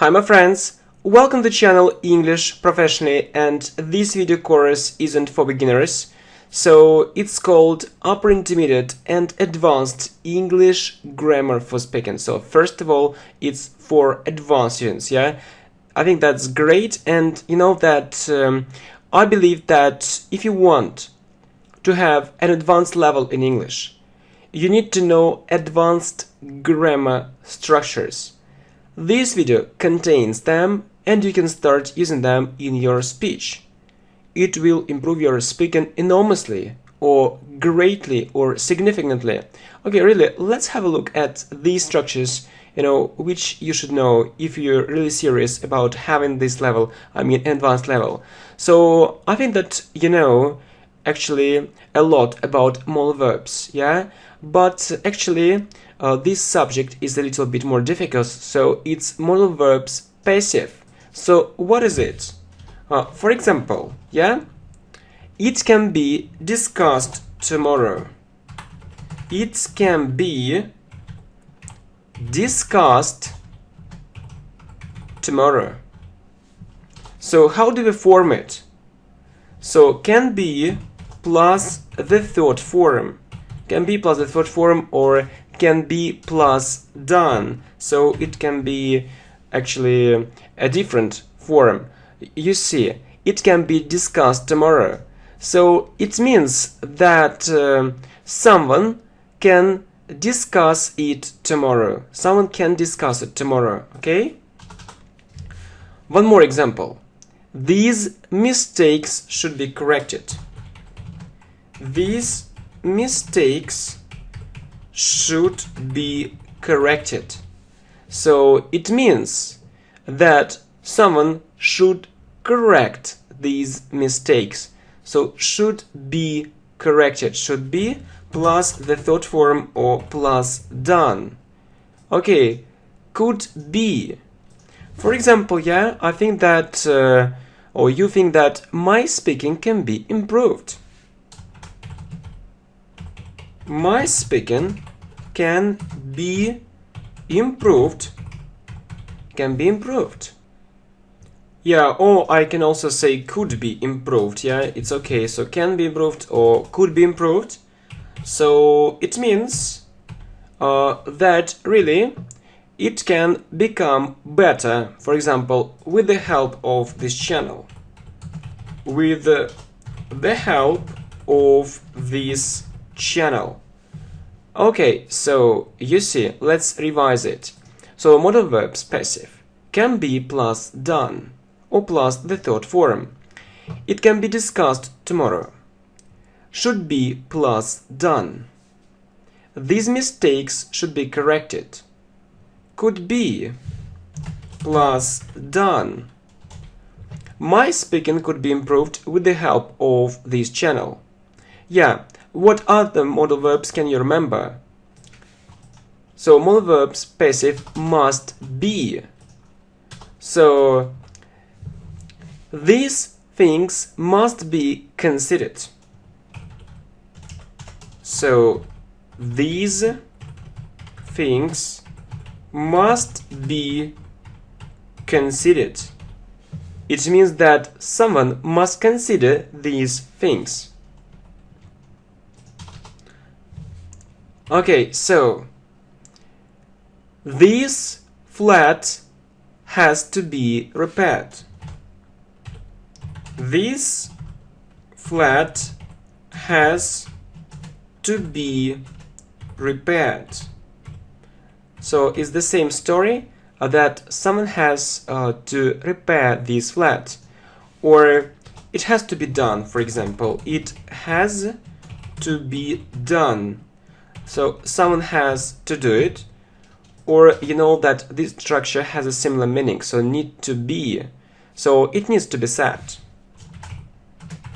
Hi my friends, welcome to the channel English Professionally, and this video course isn't for beginners, so it's called Upper Intermediate and Advanced English Grammar for Speaking. So first of all, it's for advanced students, yeah? I think that's great, and you know that I believe that if you want to have an advanced level in English, you need to know advanced grammar structures. This video contains them and you can start using them in your speech. It will improve your speaking enormously or greatly or significantly. Okay, really, let's have a look at these structures, which you should know if you're really serious about having this level, advanced level. So I think that you know actually a lot about modal verbs, yeah? But actually this subject is a little bit more difficult, so it's modal verbs passive. So what is it? For example, yeah? It can be discussed tomorrow. It can be discussed tomorrow. So how do we form it? So can be plus the third form. Can be plus the third form, or can be plus done. So it can be actually a different form. You see, it can be discussed tomorrow. So it means that someone can discuss it tomorrow. Someone can discuss it tomorrow, okay? One more example. These mistakes should be corrected. These mistakes should be corrected. So it means that someone should correct these mistakes. So should be corrected, should be plus the third form or plus done. Okay, could be. For example, yeah, I think that or you think that my speaking can be improved. My speaking can be improved. Can be improved. Yeah, or I can also say could be improved. Yeah, it's okay. So can be improved or could be improved. So it means that really it can become better. For example, with the help of this channel. With the help of this channel. Okay, so you see, let's revise it. So modal verbs passive can be plus done or plus the third form. It can be discussed tomorrow. Should be plus done. These mistakes should be corrected. Could be plus done. My speaking could be improved with the help of this channel. Yeah, what other modal verbs can you remember? So modal verbs passive must be. So these things must be considered. So these things must be considered. It means that someone must consider these things. Okay, so this flat has to be repaired. This flat has to be repaired. So it's the same story that someone has to repair this flat, or it has to be done. For example, it has to be done. So someone has to do it, or you know that this structure has a similar meaning, so need to be. So it needs to be said.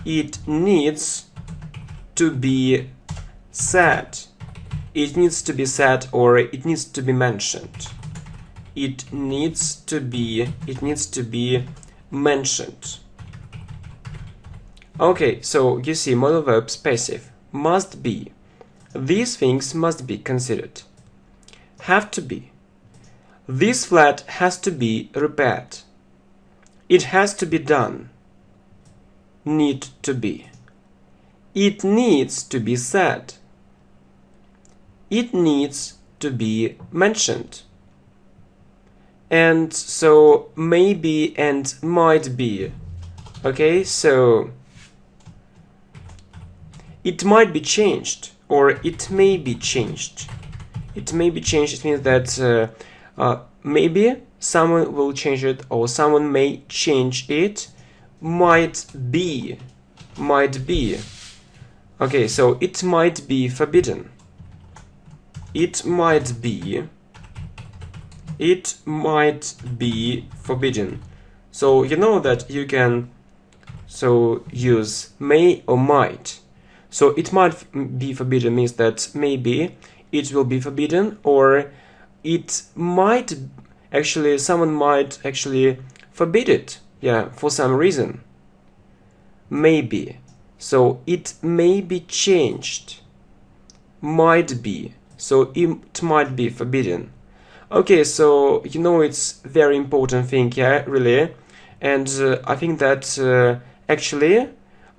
It needs to be said. It needs to be said, or it needs to be mentioned. It needs to be mentioned. Okay, so you see modal verbs passive must be. These things must be considered. Have to be. This flat has to be repaired. It has to be done. Need to be. It needs to be said. It needs to be mentioned. And so maybe and might be. Okay, so it might be changed, or it may be changed. It may be changed. It means that maybe someone will change it, or someone may change it. Might be. Okay, so it might be forbidden. It might be forbidden. So you know that you can use may or might. So it might be forbidden means that maybe it will be forbidden, or it might actually, someone might actually forbid it, yeah, for some reason. Maybe. So it may be changed. Might be. So it might be forbidden. Okay, so you know it's very important thing, yeah, really. And I think that actually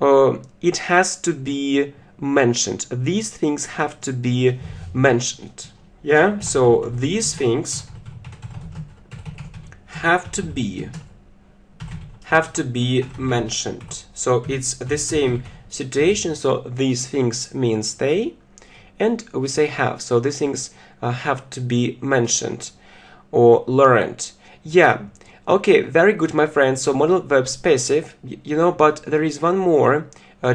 it has to be mentioned. These things have to be mentioned. Yeah, so these things have to be mentioned. So it's the same situation. So these things means they, and we say have. So these things have to be mentioned or learned. Yeah. Okay, very good, my friends. So modal verbs passive, you know, but there is one more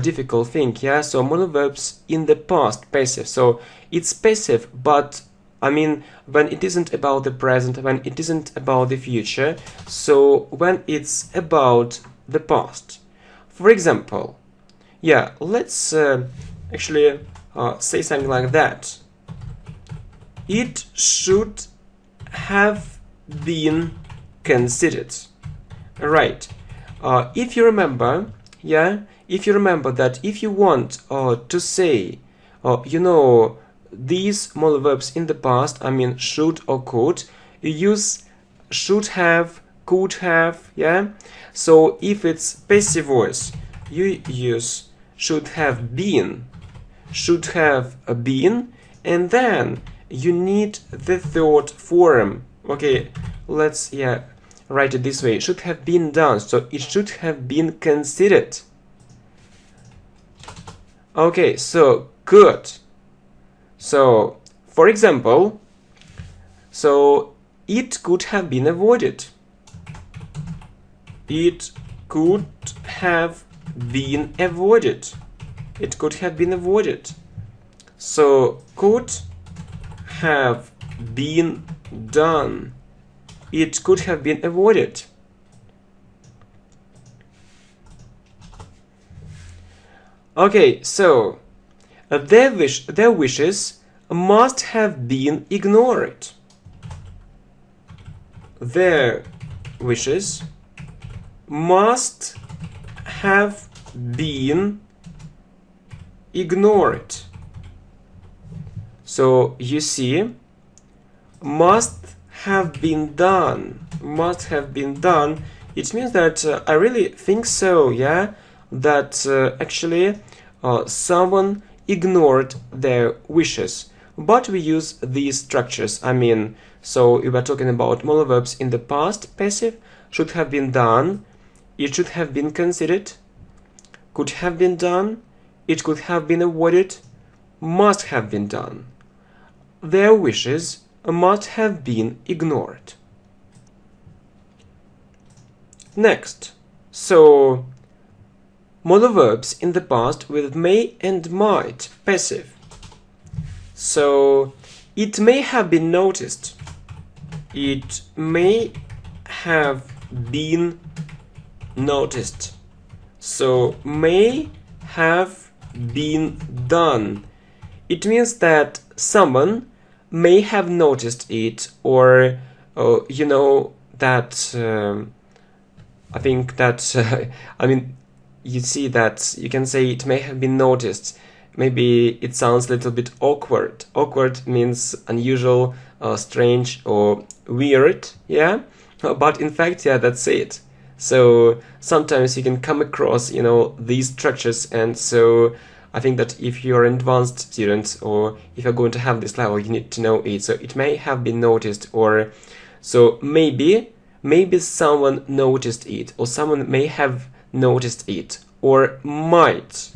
difficult thing, yeah. So modal verbs in the past passive. So it's passive, but I mean when it isn't about the present, when it isn't about the future. So when it's about the past. For example, yeah, let's actually say something like that. It should have been considered. Right. If you remember, yeah, if you remember that if you want to say, you know, these modal verbs in the past, I mean should or could, you use should have, could have, yeah. So if it's passive voice, you use should have been, and then you need the third form. Okay, let's write it this way. Should have been done. So it should have been considered. Okay, so good. So for example, so it could have been avoided. It could have been avoided. It could have been avoided. So could have been done. It could have been avoided. Okay, so their wishes must have been ignored. Their wishes must have been ignored. So you see, must have been done. Must have been done. It means that I really think so, yeah, that actually someone ignored their wishes. But we use these structures. I mean, so we were talking about modal verbs in the past, passive, should have been done, it should have been considered, could have been done, it could have been avoided, must have been done. Their wishes must have been ignored. Next, so modal verbs in the past with may and might, passive. So it may have been noticed. It may have been noticed. So may have been done. It means that someone may have noticed it, or you know that I think that I mean, you see that you can say it may have been noticed. Maybe it sounds a little bit awkward. Awkward means unusual, strange or weird, yeah, but in fact, yeah, that's it. So sometimes you can come across, these structures, and so I think that if you're an advanced student or if you're going to have this level, you need to know it. So it may have been noticed, or so maybe someone noticed it, or someone may have noticed it, or might.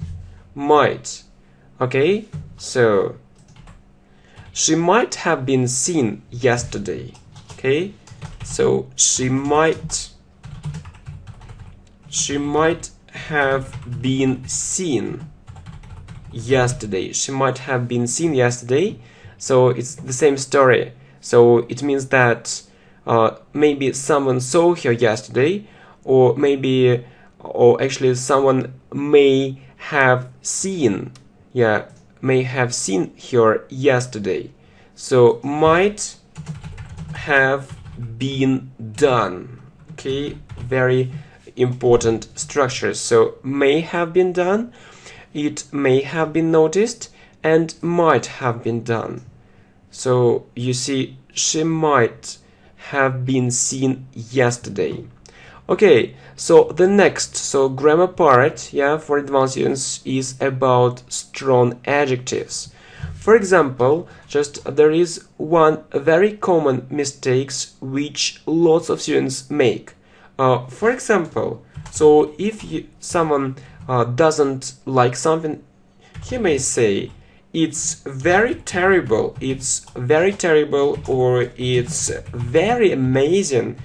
Okay, so she might have been seen yesterday. Okay, so she might have been seen yesterday. She might have been seen yesterday. So it's the same story. So it means that maybe someone saw her yesterday, or actually someone may have seen, may have seen her yesterday. So might have been done. Okay, very important structures. So may have been done, it may have been noticed, and might have been done. So you see, she might have been seen yesterday. Okay, so the next, grammar part, for advanced students is about strong adjectives. For example, there is one very common mistakes which lots of students make. For example, so if someone doesn't like something, he may say, it's very terrible, or it's very amazing,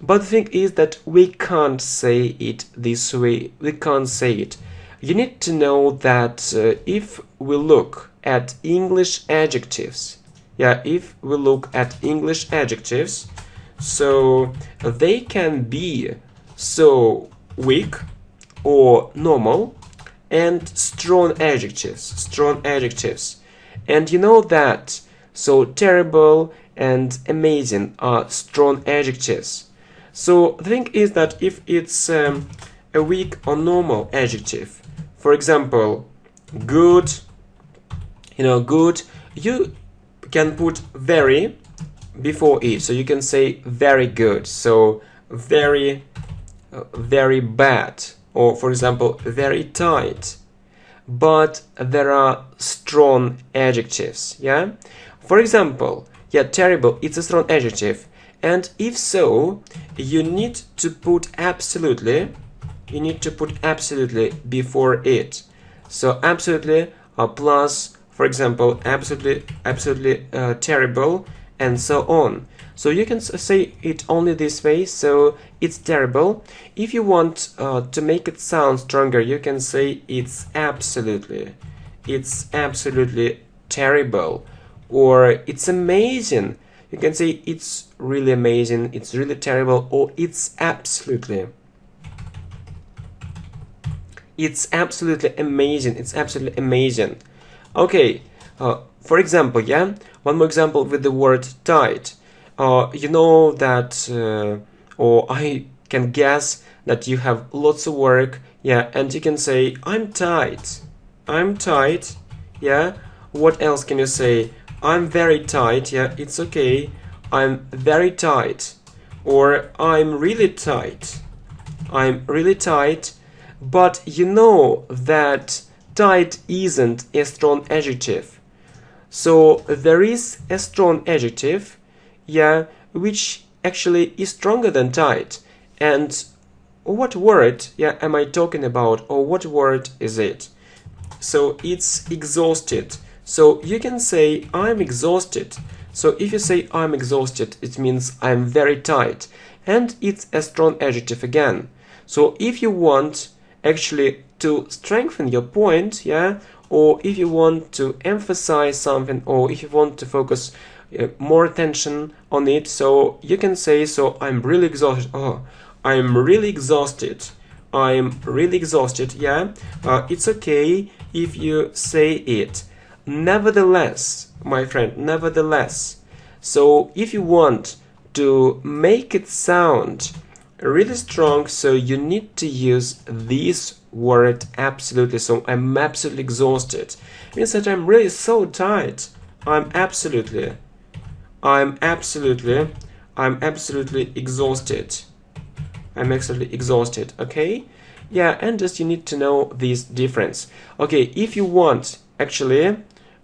But the thing is that we can't say it this way, we can't say it. You need to know that if we look at English adjectives, so they can be so weak or normal, and strong adjectives. And you know that so terrible and amazing are strong adjectives. So the thing is that if it's a weak or normal adjective, for example, good, good, you can put very before it, so you can say very good, so very bad, or for example very tight. But there are strong adjectives, for example, terrible, it's a strong adjective, and if so, you need to put absolutely before it. So absolutely plus, for example, absolutely terrible, and so on. So you can say it only this way, so it's terrible. If you want to make it sound stronger, you can say it's absolutely terrible, or it's amazing. You can say it's really amazing, it's really terrible, or it's absolutely amazing, Okay, for example, one more example with the word tight. You know that, or I can guess that you have lots of work, and you can say, I'm tight, What else can you say? I'm very tight, it's okay, I'm very tight, or I'm really tight, but you know that tight isn't a strong adjective. So there is a strong adjective, which actually is stronger than tight. And what word, am I talking about, or what word is it? So it's exhausted. So you can say I'm exhausted. So if you say I'm exhausted, it means I'm very tight, and it's a strong adjective again. So if you want actually to strengthen your point, or if you want to emphasize something, or if you want to focus more attention on it, so you can say, so I'm really exhausted. I'm really exhausted. It's okay if you say it. Nevertheless, my friend, nevertheless. So if you want to make it sound really strong, so you need to use this word absolutely. So I'm absolutely exhausted. It means that I'm really so tired. I'm absolutely, I'm absolutely, I'm absolutely exhausted. I'm absolutely exhausted, okay? Yeah, and just you need to know this difference. Okay, if you want actually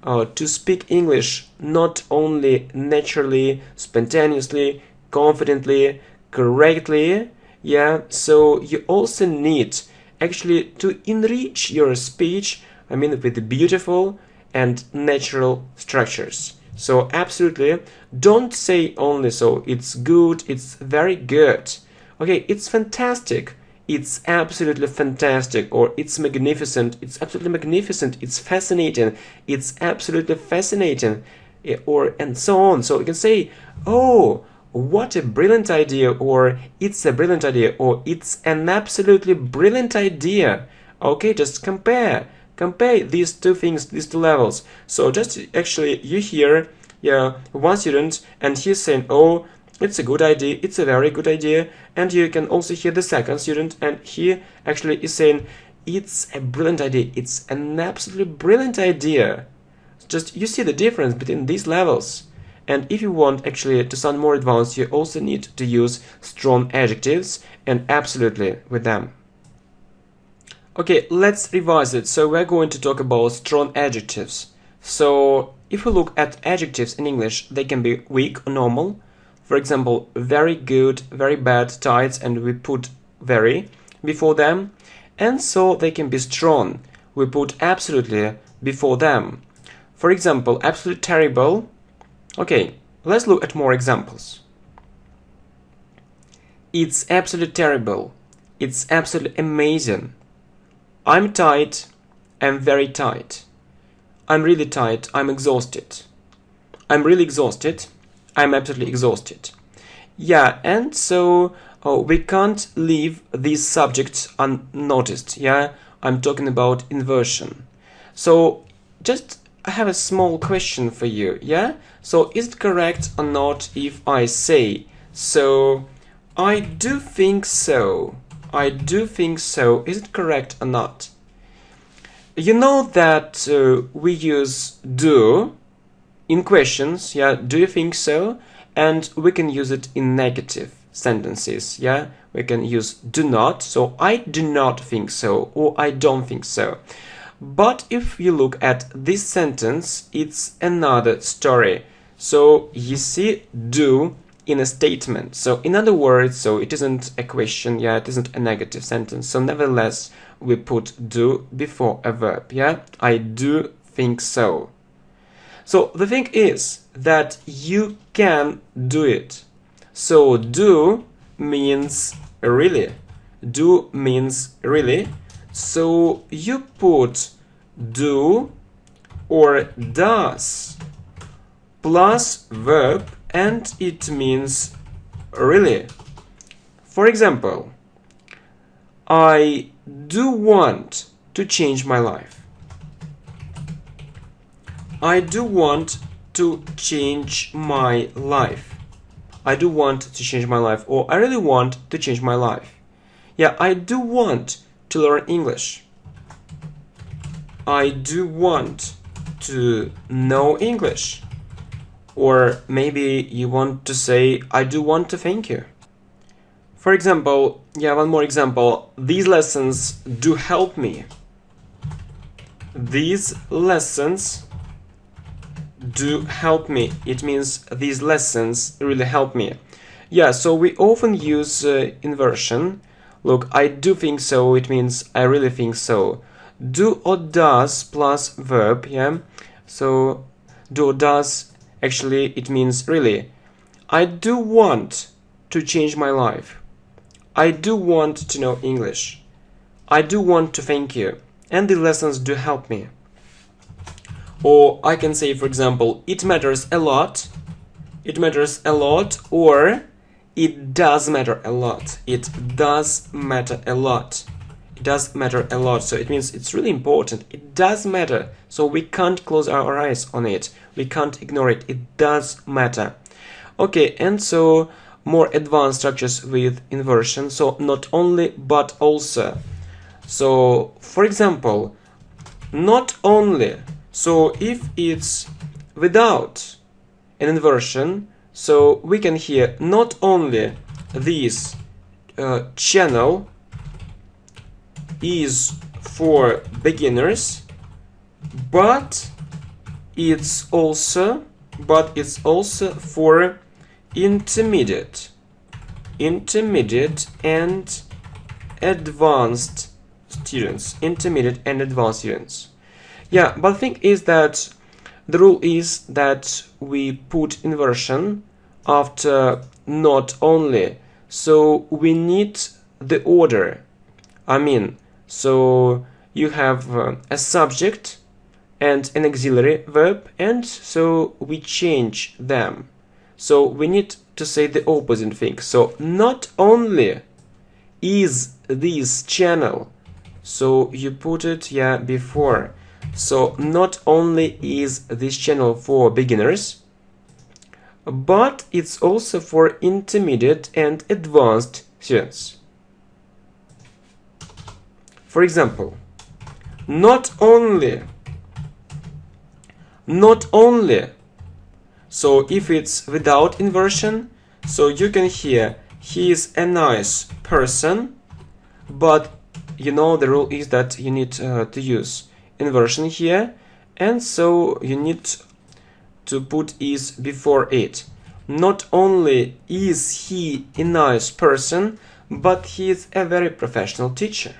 to speak English not only naturally, spontaneously, confidently, correctly, yeah, so you also need actually to enrich your speech, I mean, with beautiful and natural structures. So absolutely, don't say only so it's good, it's very good. Okay, it's fantastic. It's absolutely fantastic, or it's magnificent. It's absolutely magnificent. It's fascinating. It's absolutely fascinating, or and so on. So you can say, "Oh, what a brilliant idea," or "It's a brilliant idea," or "It's an absolutely brilliant idea." Okay, just compare these two things, these two levels. So just actually you hear, yeah, one student and he's saying, "Oh, it's a good idea, it's a very good idea," and you can also hear the second student and he actually is saying, "It's a brilliant idea, it's an absolutely brilliant idea." Just you see the difference between these levels. And if you want actually to sound more advanced, you also need to use strong adjectives and absolutely with them. Okay, let's revise it. So we're going to talk about strong adjectives. So if we look at adjectives in English, they can be weak or normal. For example, very good, very bad, tight, and we put very before them. And so they can be strong. We put absolutely before them. For example, absolutely terrible. Okay, let's look at more examples. It's absolutely terrible. It's absolutely amazing. I'm tight. I'm very tight. I'm really tight. I'm exhausted. I'm really exhausted. I'm absolutely exhausted. Yeah, and so we can't leave these subjects unnoticed. Yeah, I'm talking about inversion. So just I have a small question for you. Yeah, so is it correct or not if I say, so I do think so. I do think so. Is it correct or not? You know that we use do in questions, yeah, do you think so? And we can use it in negative sentences, yeah? We can use do not, so I do not think so, or I don't think so. But if you look at this sentence, it's another story. So you see do in a statement. So in other words, so it isn't a question, yeah, it isn't a negative sentence. So nevertheless, we put do before a verb, yeah? I do think so. So the thing is that you can do it. So do means really. Do means really. So you put do or does plus verb and it means really. For example, I do want to change my life. I do want to change my life. I do want to change my life, or I really want to change my life. Yeah, I do want to learn English. I do want to know English. Or maybe you want to say, I do want to thank you. For example, yeah, one more example. These lessons do help me. These lessons do help me. It means these lessons really help me. Yeah, so we often use inversion. Look, I do think so, it means I really think so. Do or does plus verb, yeah? So do or does, actually it means really. I do want to change my life. I do want to know English. I do want to thank you. And the lessons do help me. Or I can say, for example, it matters a lot. It matters a lot, or it does matter a lot. It does matter a lot. It does matter a lot. So it means it's really important. It does matter. So we can't close our eyes on it. We can't ignore it. It does matter. Okay, and so more advanced structures with inversion. So not only, but also. So, for example, not only. So if it's without an inversion, so we can hear not only this channel is for beginners, but it's also for intermediate and advanced students. Yeah, but the thing is that the rule is that we put inversion after not only, so we need the order. I mean, so you have a subject and an auxiliary verb, and so we change them. So we need to say the opposite thing. So not only is this channel, so you put it before. So not only is this channel for beginners, but it's also for intermediate and advanced students. For example, not only. So if it's without inversion, so you can hear he is a nice person, but you know the rule is that you need to use inversion here, and so you need to put is before it. Not only is he a nice person, but he is a very professional teacher.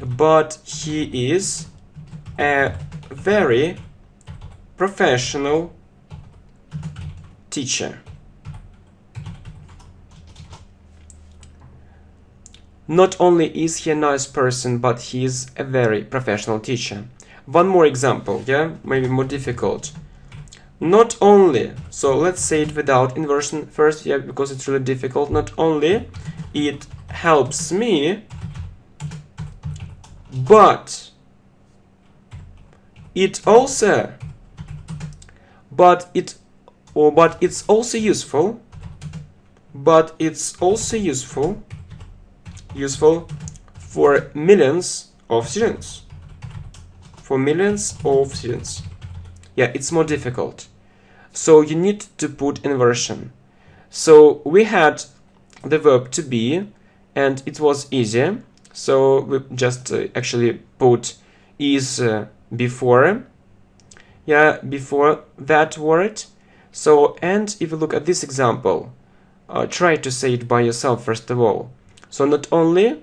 But he is a very professional teacher. Not only is he a nice person, but he is a very professional teacher. One more example, maybe more difficult. Not only, so let's say it without inversion first, because it's really difficult. Not only it helps me, but it's also useful. But it's also useful for millions of students. Yeah, it's more difficult. So you need to put inversion. So we had the verb to be, and it was easy. So we just actually put is before that word. So, and if you look at this example, try to say it by yourself first of all. So not only,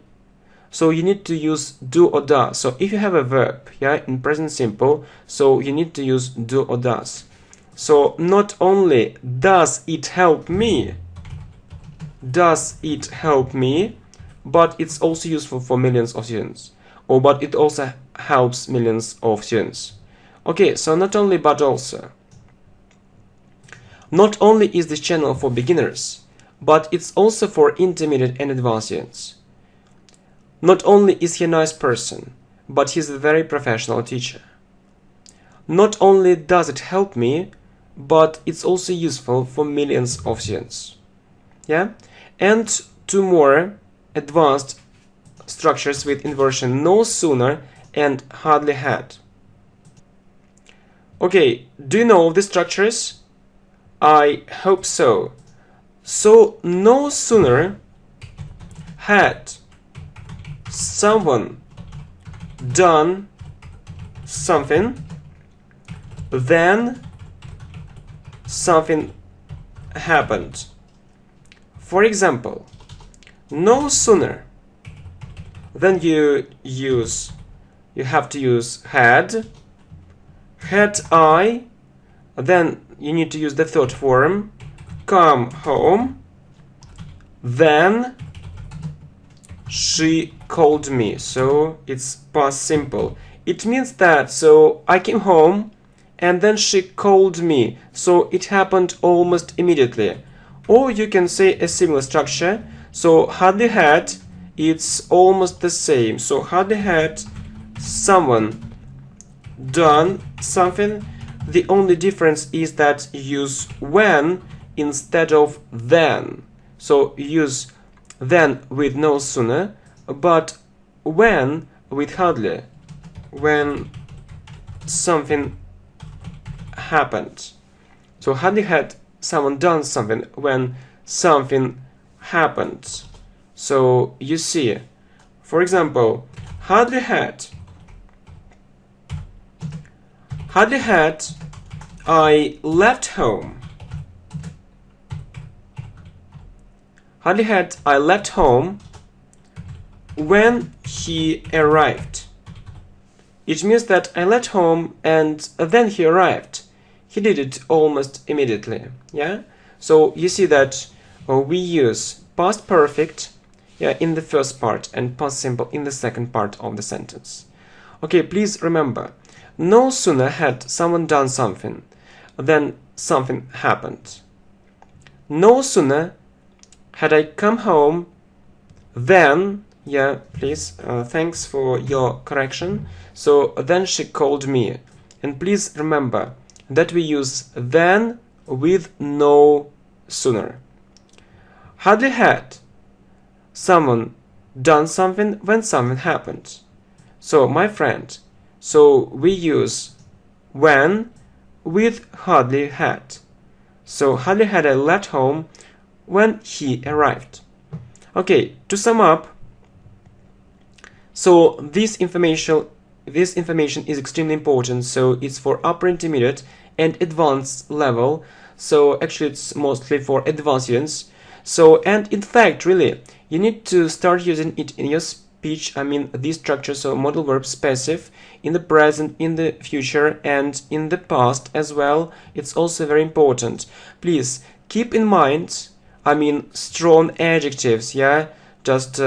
so you need to use do or does. So if you have a verb in present simple, so you need to use do or does. So not only does it help me, but it's also useful for millions of students, but it also helps millions of students. Okay, so not only but also. Not only is this channel for beginners, but it's also for intermediate and advanced students. Not only is he a nice person, but he's a very professional teacher. Not only does it help me, but it's also useful for millions of students. And two more advanced structures with inversion: no sooner and hardly had. Okay, do you know the structures? I hope so. So no sooner had someone done something than something happened. For example, no sooner, then you have to use had I, then you need to use the third form, come home, then she called me. So it's past simple. It means that, so I came home and then she called me, so it happened almost immediately. Or you can say a similar structure. So hardly had, it's almost the same. So hardly had someone done something. The only difference is that you use when instead of then. So use then with no sooner, but when with hardly, when something happened. So hardly had someone done something when something happened. So you see, for example, hardly had I left home. Hardly had I left home when he arrived. It means that I left home and then he arrived. He did it almost immediately. Yeah. So you see that we use past perfect, yeah, in the first part and past simple in the second part of the sentence. Okay, please remember, no sooner had someone done something than something happened. No sooner had I come home then, yeah, please, thanks for your correction. So then she called me. And please remember that we use then with no sooner. Hardly had someone done something when something happened. So, my friend, so we use when with hardly had. So, hardly had I left home when he arrived. Okay, to sum up, so this information is extremely important. So it's for upper intermediate and advanced level. So actually it's mostly for advanced students. So, and in fact, really, you need to start using it in your speech. I mean, these structures, so modal verb passive, in the present, in the future, and in the past as well. It's also very important. Please keep in mind, I mean, strong adjectives, yeah? Just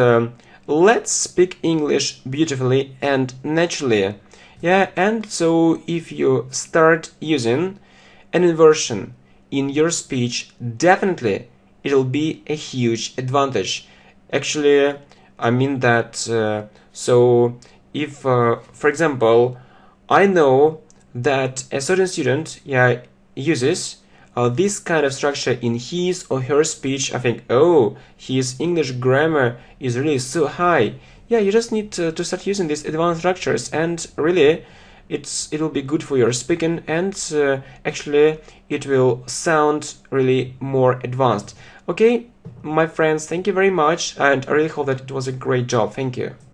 let's speak English beautifully and naturally. Yeah, and so if you start using an inversion in your speech, definitely it'll be a huge advantage. Actually, I mean that, so if, for example, I know that a certain student, yeah, uses this kind of structure in his or her speech, I think, oh, his English grammar is really so high. Yeah, you just need to start using these advanced structures, and really, it'll be good for your speaking, and actually, it will sound really more advanced. Okay, my friends, thank you very much, and I really hope that it was a great job. Thank you.